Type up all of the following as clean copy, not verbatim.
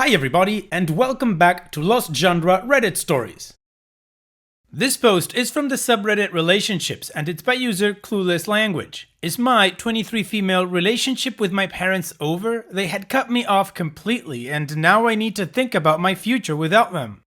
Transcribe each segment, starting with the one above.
Hi everybody, and welcome back to Lost Genre Reddit Stories. This post is from the subreddit Relationships, and it's by user Clueless Language. Is my 23 female relationship with my parents over? They had cut me off completely, and now I need to think about my future without them.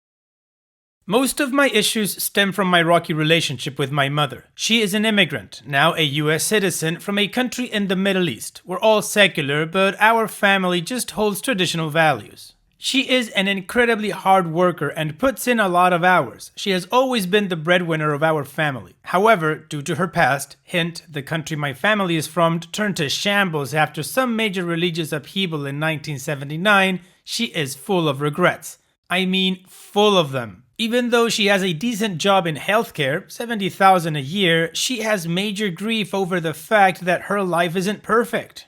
Most of my issues stem from my rocky relationship with my mother. She is an immigrant, now a US citizen from a country in the Middle East. We're all secular, but our family just holds traditional values. She is an incredibly hard worker and puts in a lot of hours. She has always been the breadwinner of our family. However, due to her past, hint, the country my family is from turned to shambles after some major religious upheaval in 1979, she is full of regrets. I mean, full of them. Even though she has a decent job in healthcare, $70,000 a year, she has major grief over the fact that her life isn't perfect.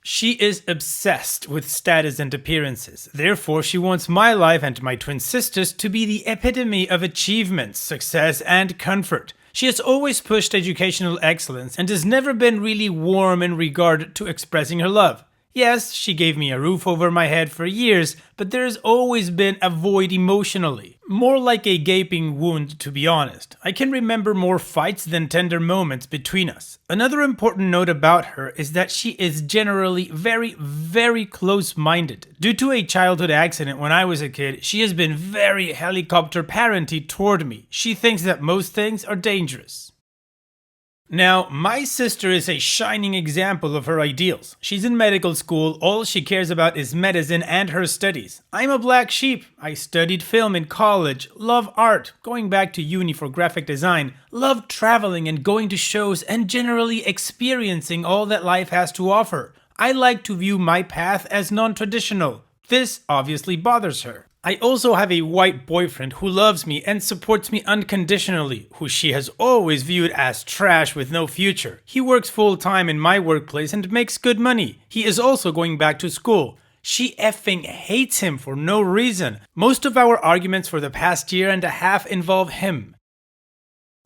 She is obsessed with status and appearances. Therefore, she wants my life and my twin sisters to be the epitome of achievement, success, and comfort. She has always pushed educational excellence and has never been really warm in regard to expressing her love. Yes, she gave me a roof over my head for years, but there has always been a void emotionally. More like a gaping wound, to be honest. I can remember more fights than tender moments between us. Another important note about her is that she is generally very close-minded. Due to a childhood accident when I was a kid, she has been very helicopter parenty toward me. She thinks that most things are dangerous. Now, my sister is a shining example of her ideals. She's in medical school, all she cares about is medicine and her studies. I'm a black sheep. I studied film in college, love art, going back to uni for graphic design, love traveling and going to shows and generally experiencing all that life has to offer. I like to view my path as non-traditional. This obviously bothers her. I also have a white boyfriend who loves me and supports me unconditionally, who she has always viewed as trash with no future. He works full-time in my workplace and makes good money. He is also going back to school. She effing hates him for no reason. Most of our arguments for the past year and a half involve him.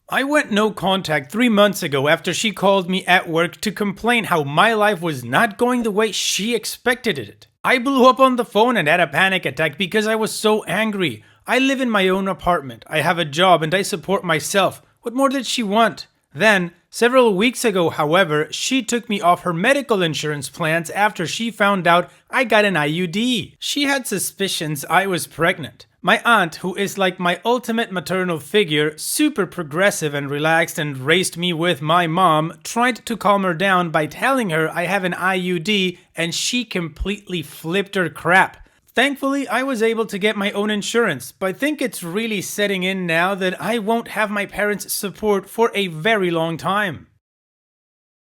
I went no contact 3 months ago after she called me at work to complain how my life was not going the way she expected it. I blew up on the phone and had a panic attack because I was so angry. I live in my own apartment, I have a job, and I support myself. What more did she want? Then, several weeks ago, however, she took me off her medical insurance plans after she found out I got an IUD. She had suspicions I was pregnant. My aunt, who is like my ultimate maternal figure, super progressive and relaxed and raised me with my mom, tried to calm her down by telling her I have an IUD, and she completely flipped her crap. Thankfully, I was able to get my own insurance, but I think it's really setting in now that I won't have my parents' support for a very long time.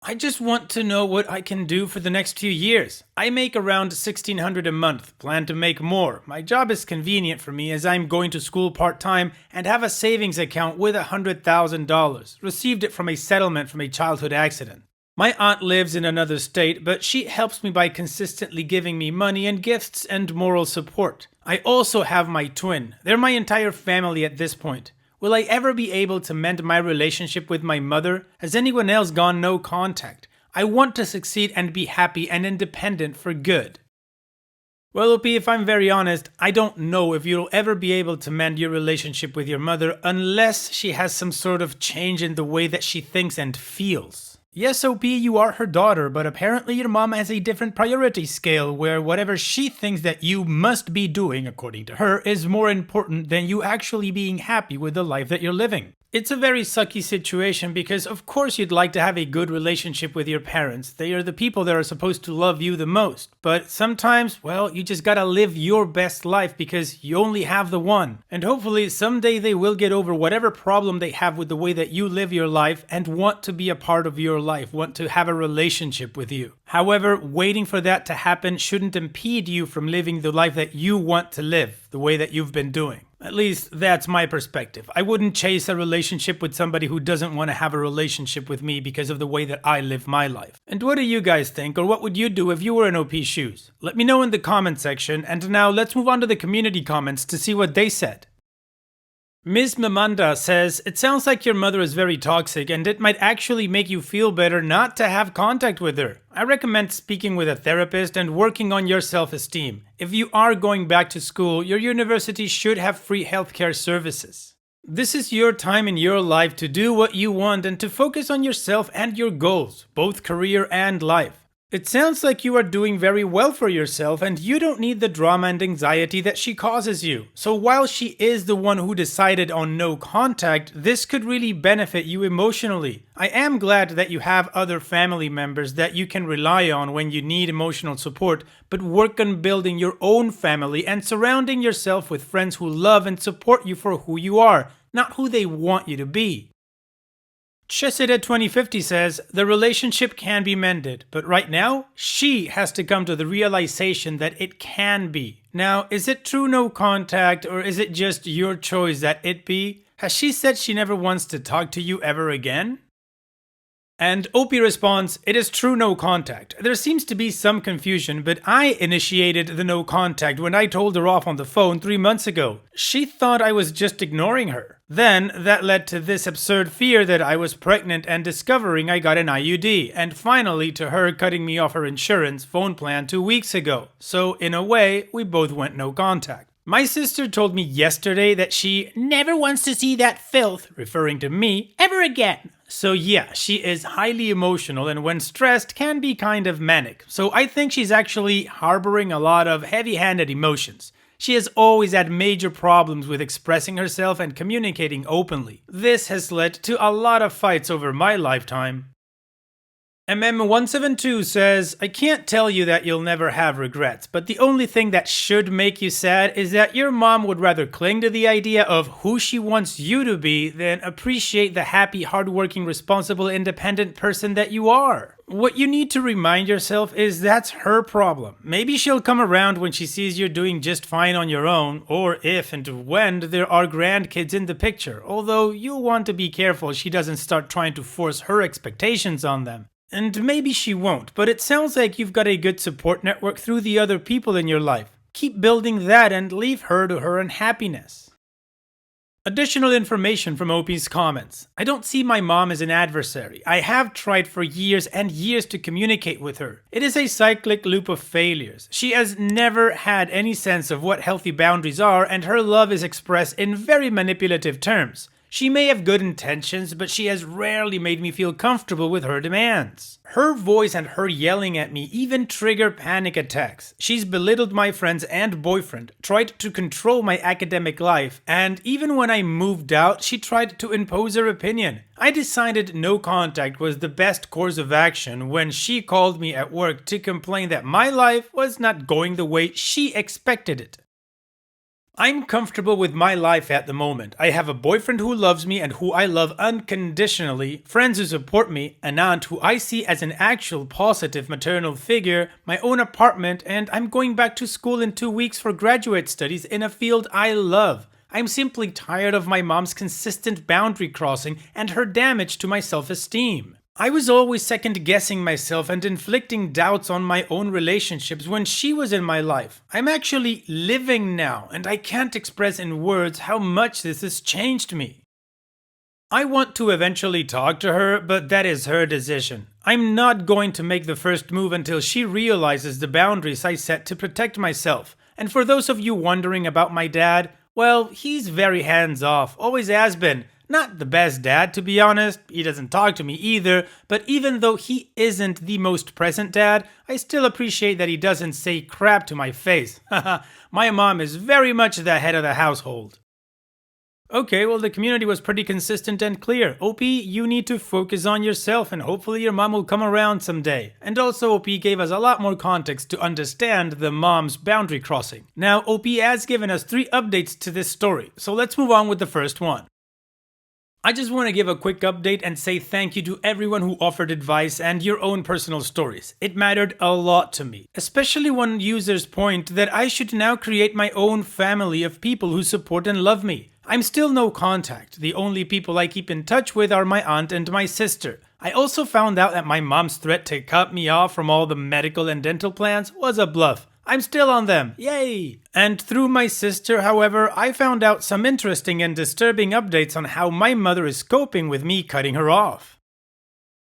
I just want to know what I can do for the next few years. I make around $1,600 a month, plan to make more. My job is convenient for me as I'm going to school part-time and have a savings account with $100,000. Received it from a settlement from a childhood accident. My aunt lives in another state, but she helps me by consistently giving me money and gifts and moral support. I also have my twin. They're my entire family at this point. Will I ever be able to mend my relationship with my mother? Has anyone else gone no contact? I want to succeed and be happy and independent for good. Well, OP, if I'm very honest, I don't know if you'll ever be able to mend your relationship with your mother unless she has some sort of change in the way that she thinks and feels. Yes, OP, you are her daughter, but apparently your mom has a different priority scale where whatever she thinks that you must be doing, according to her, is more important than you actually being happy with the life that you're living. It's a very sucky situation because of course you'd like to have a good relationship with your parents. They are the people that are supposed to love you the most. But sometimes, well, you just gotta live your best life because you only have the one. And hopefully someday they will get over whatever problem they have with the way that you live your life and want to be a part of your life, want to have a relationship with you. However, waiting for that to happen shouldn't impede you from living the life that you want to live, the way that you've been doing. At least that's my perspective. I wouldn't chase a relationship with somebody who doesn't want to have a relationship with me because of the way that I live my life. And what do you guys think, or what would you do if you were in OP's shoes? Let me know in the comment section, and now let's move on to the community comments to see what they said. Ms. Mamanda says, it sounds like your mother is very toxic and it might actually make you feel better not to have contact with her. I recommend speaking with a therapist and working on your self-esteem. If you are going back to school, your university should have free healthcare services. This is your time in your life to do what you want and to focus on yourself and your goals, both career and life. It sounds like you are doing very well for yourself and you don't need the drama and anxiety that she causes you. So while she is the one who decided on no contact, this could really benefit you emotionally. I am glad that you have other family members that you can rely on when you need emotional support, but work on building your own family and surrounding yourself with friends who love and support you for who you are, not who they want you to be. Chesida 2050 says, the relationship can be mended, but right now, she has to come to the realization that it can be. Now, is it true no contact, or is it just your choice that it be? Has she said she never wants to talk to you ever again? And Opie responds, it is true no contact. There seems to be some confusion, but I initiated the no contact when I told her off on the phone 3 months ago. She thought I was just ignoring her. Then that led to this absurd fear that I was pregnant and discovering I got an IUD, and finally to her cutting me off her insurance phone plan 2 weeks ago. So in a way, we both went no contact. My sister told me yesterday that she never wants to see that filth, referring to me, ever again. So yeah, she is highly emotional and when stressed can be kind of manic. So I think she's actually harboring a lot of heavy-handed emotions. She has always had major problems with expressing herself and communicating openly. This has led to a lot of fights over my lifetime. MM172 says, I can't tell you that you'll never have regrets, but the only thing that should make you sad is that your mom would rather cling to the idea of who she wants you to be than appreciate the happy, hardworking, responsible, independent person that you are. What you need to remind yourself is that's her problem. Maybe she'll come around when she sees you're doing just fine on your own, or if and when there are grandkids in the picture, although you'll want to be careful she doesn't start trying to force her expectations on them. And maybe she won't, but it sounds like you've got a good support network through the other people in your life. Keep building that and leave her to her unhappiness. Additional information from Opie's comments. I don't see my mom as an adversary. I have tried for years and years to communicate with her. It is a cyclic loop of failures. She has never had any sense of what healthy boundaries are, and her love is expressed in very manipulative terms. She may have good intentions, but she has rarely made me feel comfortable with her demands. Her voice and her yelling at me even trigger panic attacks. She's belittled my friends and boyfriend, tried to control my academic life, and even when I moved out, she tried to impose her opinion. I decided no contact was the best course of action when she called me at work to complain that my life was not going the way she expected it. I'm comfortable with my life at the moment. I have a boyfriend who loves me and who I love unconditionally, friends who support me, an aunt who I see as an actual positive maternal figure, my own apartment, and I'm going back to school in 2 weeks for graduate studies in a field I love. I'm simply tired of my mom's consistent boundary crossing and her damage to my self-esteem. I was always second-guessing myself and inflicting doubts on my own relationships when she was in my life. I'm actually living now, and I can't express in words how much this has changed me. I want to eventually talk to her, but that is her decision. I'm not going to make the first move until she realizes the boundaries I set to protect myself. And for those of you wondering about my dad, well, he's very hands-off, always has been. Not the best dad, to be honest. He doesn't talk to me either, but even though he isn't the most present dad, I still appreciate that he doesn't say crap to my face. Haha, my mom is very much the head of the household. Okay, well the community was pretty consistent and clear. OP, you need to focus on yourself and hopefully your mom will come around someday. And also OP gave us a lot more context to understand the mom's boundary crossing. Now OP has given us 3 updates to this story, so let's move on with the first one. I just want to give a quick update and say thank you to everyone who offered advice and your own personal stories. It mattered a lot to me, especially one user's point that I should now create my own family of people who support and love me. I'm still no contact. The only people I keep in touch with are my aunt and my sister. I also found out that my mom's threat to cut me off from all the medical and dental plans was a bluff. I'm still on them, yay! And through my sister, however, I found out some interesting and disturbing updates on how my mother is coping with me cutting her off.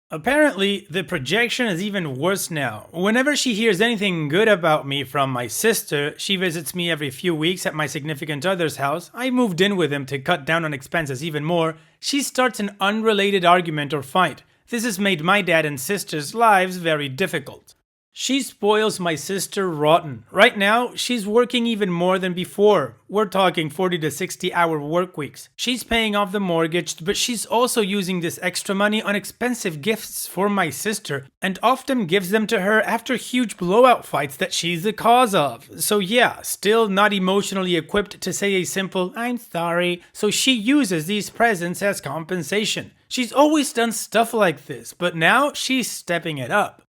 Apparently, the projection is even worse now. Whenever she hears anything good about me from my sister, she visits me every few weeks at my significant other's house. I moved in with him to cut down on expenses even more. She starts an unrelated argument or fight. This has made my dad and sister's lives very difficult. She spoils my sister rotten. Right now, she's working even more than before. We're talking 40 to 60 hour work weeks. She's paying off the mortgage, but she's also using this extra money on expensive gifts for my sister and often gives them to her after huge blowout fights that she's the cause of. So yeah, still not emotionally equipped to say a simple, "I'm sorry," so she uses these presents as compensation. She's always done stuff like this, but now she's stepping it up.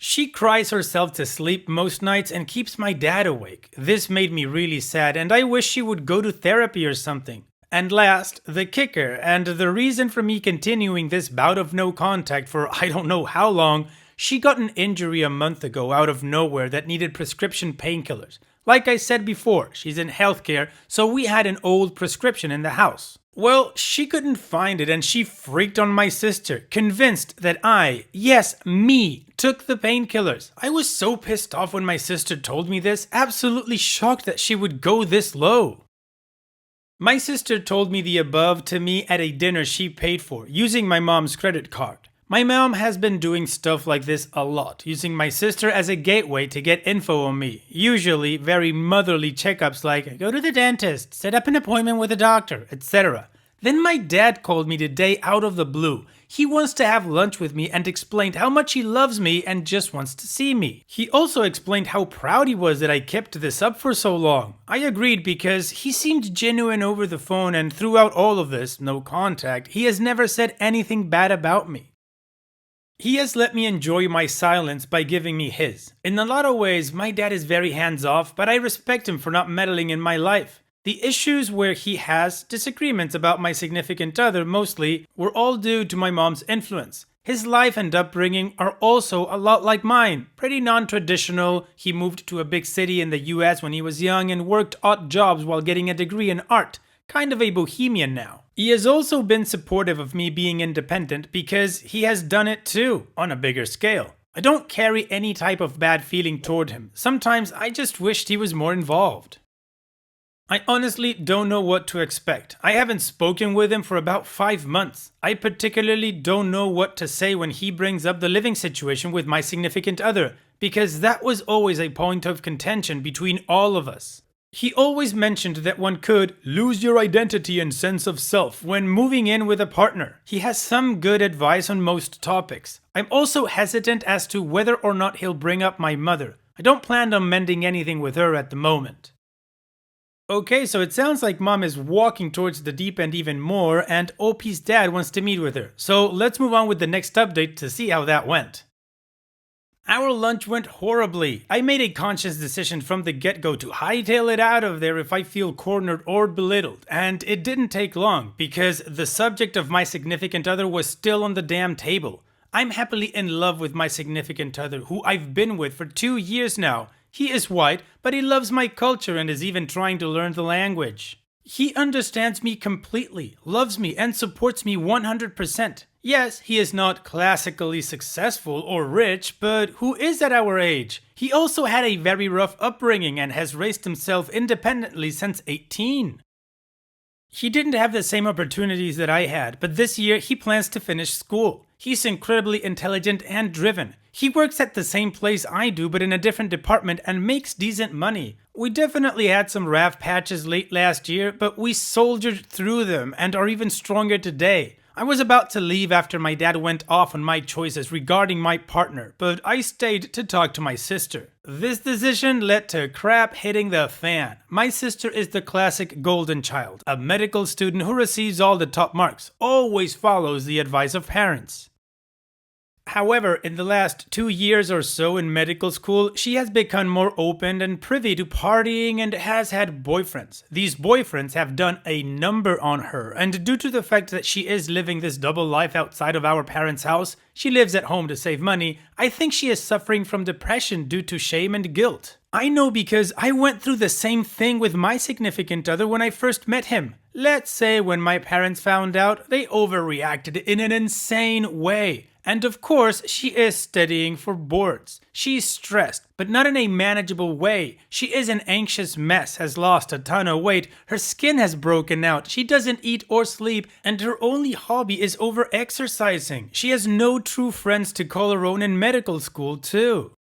She cries herself to sleep most nights and keeps my dad awake. This made me really sad and I wish she would go to therapy or something. And last, the kicker, and the reason for me continuing this bout of no contact for I don't know how long, she got an injury a month ago out of nowhere that needed prescription painkillers. Like I said before, she's in healthcare, so we had an old prescription in the house. Well, she couldn't find it and she freaked on my sister, convinced that me, took the painkillers. I was so pissed off when my sister told me this, absolutely shocked that she would go this low. My sister told me the above to me at a dinner she paid for, using my mom's credit card. My mom has been doing stuff like this a lot, using my sister as a gateway to get info on me. Usually very motherly checkups like, go to the dentist, set up an appointment with a doctor, etc. Then my dad called me today out of the blue. He wants to have lunch with me and explained how much he loves me and just wants to see me. He also explained how proud he was that I kept this up for so long. I agreed because he seemed genuine over the phone and throughout all of this, no contact, he has never said anything bad about me. He has let me enjoy my silence by giving me his. In a lot of ways, my dad is very hands-off, but I respect him for not meddling in my life. The issues where he has disagreements about my significant other mostly were all due to my mom's influence. His life and upbringing are also a lot like mine, pretty non-traditional. He moved to a big city in the US when he was young and worked odd jobs while getting a degree in art. Kind of a bohemian now. He has also been supportive of me being independent because he has done it too, on a bigger scale. I don't carry any type of bad feeling toward him. Sometimes I just wished he was more involved. I honestly don't know what to expect. I haven't spoken with him for about 5 months. I particularly don't know what to say when he brings up the living situation with my significant other, because that was always a point of contention between all of us. He always mentioned that one could lose your identity and sense of self when moving in with a partner. He has some good advice on most topics. I'm also hesitant as to whether or not he'll bring up my mother. I don't plan on mending anything with her at the moment. Okay, so it sounds like mom is walking towards the deep end even more and OP's dad wants to meet with her. So let's move on with the next update to see how that went. Our lunch went horribly. I made a conscious decision from the get-go to hightail it out of there if I feel cornered or belittled, and it didn't take long because the subject of my significant other was still on the damn table. I'm happily in love with my significant other, who I've been with for 2 years now. He is white, but he loves my culture and is even trying to learn the language. He understands me completely, loves me, and supports me 100%. Yes, he is not classically successful or rich, but who is at our age? He also had a very rough upbringing and has raised himself independently since 18. He didn't have the same opportunities that I had, but this year he plans to finish school. He's incredibly intelligent and driven. He works at the same place I do, but in a different department and makes decent money. We definitely had some rough patches late last year, but we soldiered through them and are even stronger today. I was about to leave after my dad went off on my choices regarding my partner, but I stayed to talk to my sister. This decision led to crap hitting the fan. My sister is the classic golden child, a medical student who receives all the top marks, always follows the advice of parents. However, in the last 2 years or so in medical school, she has become more open and privy to partying and has had boyfriends. These boyfriends have done a number on her, and due to the fact that she is living this double life outside of our parents' house, she lives at home to save money, I think she is suffering from depression due to shame and guilt. I know because I went through the same thing with my significant other when I first met him. Let's say when my parents found out, they overreacted in an insane way. And of course, she is studying for boards. She's stressed, but not in a manageable way. She is an anxious mess, has lost a ton of weight, her skin has broken out, she doesn't eat or sleep, and her only hobby is over-exercising. She has no true friends to call her own in medical school, too.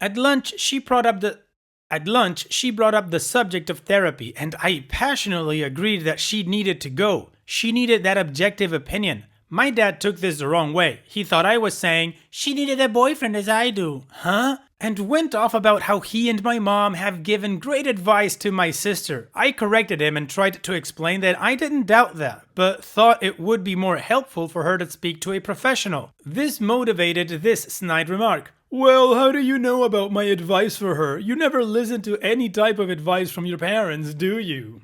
At lunch, she brought up the subject of therapy, and I passionately agreed that she needed to go. She needed that objective opinion. My dad took this the wrong way. He thought I was saying, she needed a boyfriend as I do. Huh? And went off about how he and my mom have given great advice to my sister. I corrected him and tried to explain that I didn't doubt that, but thought it would be more helpful for her to speak to a professional. This motivated this snide remark. Well, how do you know about my advice for her? You never listen to any type of advice from your parents, do you?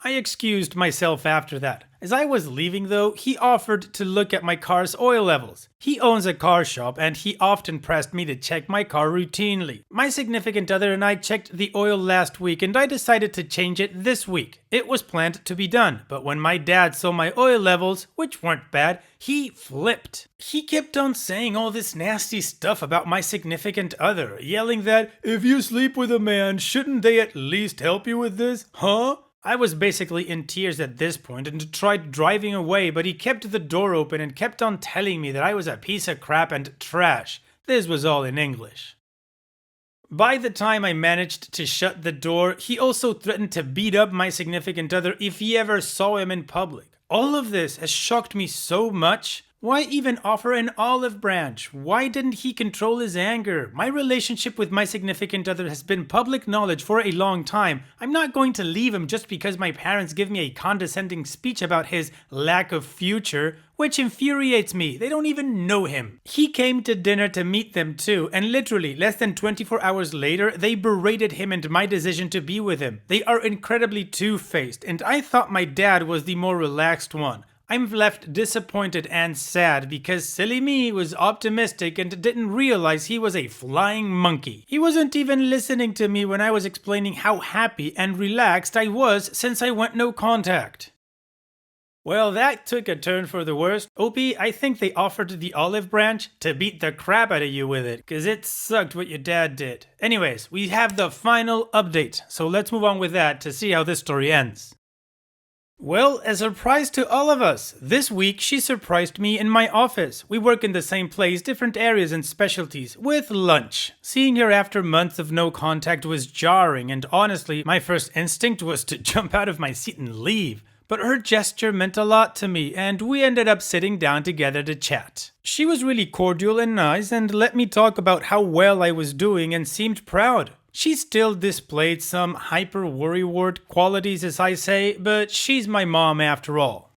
I excused myself after that. As I was leaving though, he offered to look at my car's oil levels. He owns a car shop and he often pressed me to check my car routinely. My significant other and I checked the oil last week and I decided to change it this week. It was planned to be done, but when my dad saw my oil levels, which weren't bad, he flipped. He kept on saying all this nasty stuff about my significant other, yelling that, if you sleep with a man, shouldn't they at least help you with this? Huh? I was basically in tears at this point and tried driving away, but he kept the door open and kept on telling me that I was a piece of crap and trash. This was all in English. By the time I managed to shut the door, he also threatened to beat up my significant other if he ever saw him in public. All of this has shocked me so much. Why even offer an olive branch? Why didn't he control his anger? My relationship with my significant other has been public knowledge for a long time. I'm not going to leave him just because my parents give me a condescending speech about his lack of future, which infuriates me. They don't even know him. He came to dinner to meet them too, and literally less than 24 hours later, they berated him and my decision to be with him. They are incredibly two-faced, and I thought my dad was the more relaxed one. I'm left disappointed and sad because silly me was optimistic and didn't realize he was a flying monkey. He wasn't even listening to me when I was explaining how happy and relaxed I was since I went no contact. Well, that took a turn for the worst. OP, I think they offered the olive branch to beat the crap out of you with it, cause it sucked what your dad did. Anyways, we have the final update, so let's move on with that to see how this story ends. Well, a surprise to all of us. This week, she surprised me in my office. We work in the same place, different areas and specialties, with lunch. Seeing her after months of no contact was jarring, and honestly, my first instinct was to jump out of my seat and leave. But her gesture meant a lot to me, and we ended up sitting down together to chat. She was really cordial and nice, and let me talk about how well I was doing and seemed proud. She still displayed some hyper-worrywart qualities, as I say, but she's my mom after all.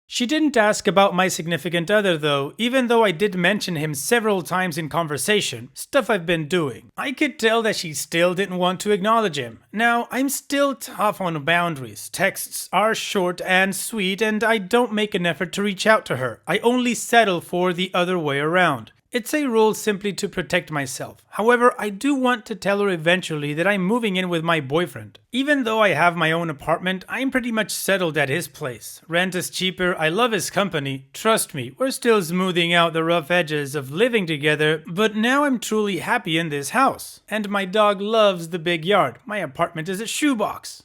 She didn't ask about my significant other though, even though I did mention him several times in conversation, stuff I've been doing. I could tell that she still didn't want to acknowledge him. Now, I'm still tough on boundaries. Texts are short and sweet, and I don't make an effort to reach out to her. I only settle for the other way around. It's a rule simply to protect myself. However, I do want to tell her eventually that I'm moving in with my boyfriend. Even though I have my own apartment, I'm pretty much settled at his place. Rent is cheaper, I love his company. Trust me, we're still smoothing out the rough edges of living together, but now I'm truly happy in this house. And my dog loves the big yard. My apartment is a shoebox.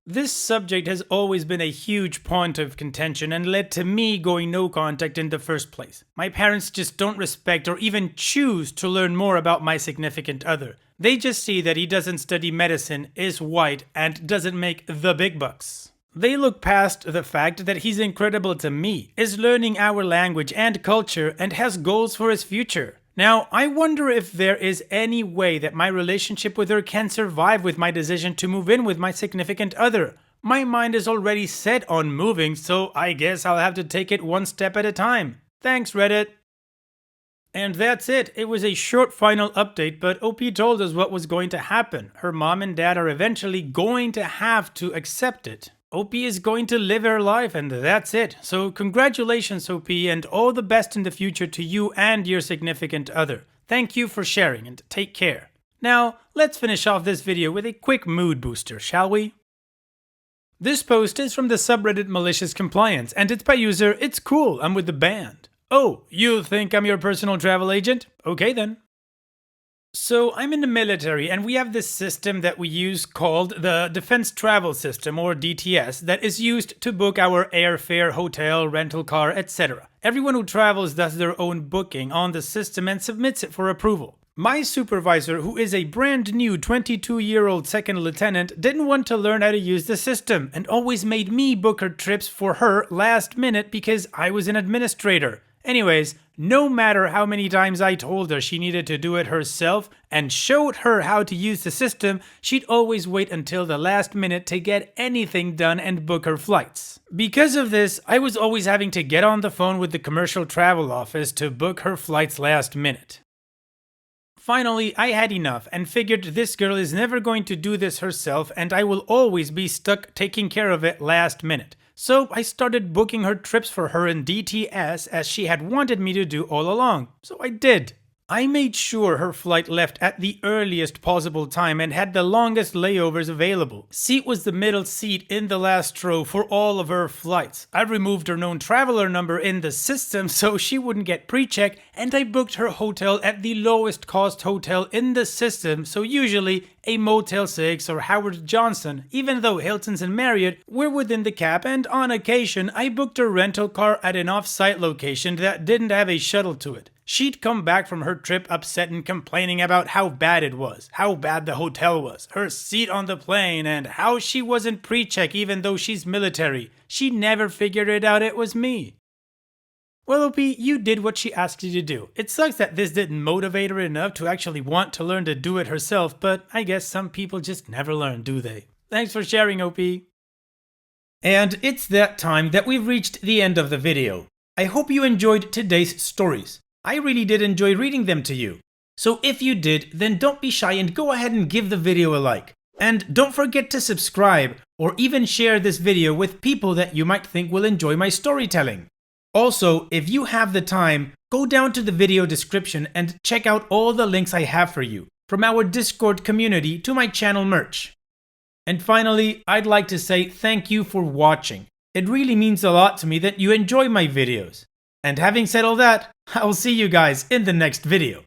This subject has always been a huge point of contention and led to me going no contact in the first place. My parents just don't respect or even choose to learn more about my significant other. They just see that he doesn't study medicine, is white, and doesn't make the big bucks. They look past the fact that he's incredible to me, is learning our language and culture, and has goals for his future. Now, I wonder if there is any way that my relationship with her can survive with my decision to move in with my significant other. My mind is already set on moving, so I guess I'll have to take it one step at a time. Thanks, Reddit! And that's it. It was a short final update, but OP told us what was going to happen. Her mom and dad are eventually going to have to accept it. OP is going to live her life, and that's it. So congratulations, OP, and all the best in the future to you and your significant other. Thank you for sharing, and take care. Now, let's finish off this video with a quick mood booster, shall we? This post is from the subreddit Malicious Compliance, and it's by user It's Cool, I'm with the band. Oh, you think I'm your personal travel agent? Okay then. So I'm in the military, and we have this system that we use called the Defense Travel System, or DTS, that is used to book our airfare, hotel, rental car, etc. Everyone who travels does their own booking on the system and submits it for approval. My supervisor, who is a brand new 22-year-old second lieutenant, didn't want to learn how to use the system and always made me book her trips for her last minute because I was an administrator. Anyways, no matter how many times I told her she needed to do it herself and showed her how to use the system, she'd always wait until the last minute to get anything done and book her flights. Because of this, I was always having to get on the phone with the commercial travel office to book her flights last minute. Finally, I had enough and figured this girl is never going to do this herself and I will always be stuck taking care of it last minute. So I started booking her trips for her in DTS as she had wanted me to do all along. So I did. I made sure her flight left at the earliest possible time and had the longest layovers available. Seat was the middle seat in the last row for all of her flights. I removed her known traveler number in the system so she wouldn't get pre-check, and I booked her hotel at the lowest cost hotel in the system, so usually a Motel 6 or Howard Johnson, even though Hilton's and Marriott were within the cap, and on occasion I booked a rental car at an off-site location that didn't have a shuttle to it. She'd come back from her trip upset and complaining about how bad it was, how bad the hotel was, her seat on the plane, and how she wasn't pre-check even though she's military. She never figured it out it was me. Well, OP, you did what she asked you to do. It sucks that this didn't motivate her enough to actually want to learn to do it herself, but I guess some people just never learn, do they? Thanks for sharing, OP. And it's that time that we've reached the end of the video. I hope you enjoyed today's stories. I really did enjoy reading them to you. So if you did, then don't be shy and go ahead and give the video a like. And don't forget to subscribe or even share this video with people that you might think will enjoy my storytelling. Also, if you have the time, go down to the video description and check out all the links I have for you, from our Discord community to my channel merch. And finally, I'd like to say thank you for watching. It really means a lot to me that you enjoy my videos. And having said all that, I'll see you guys in the next video.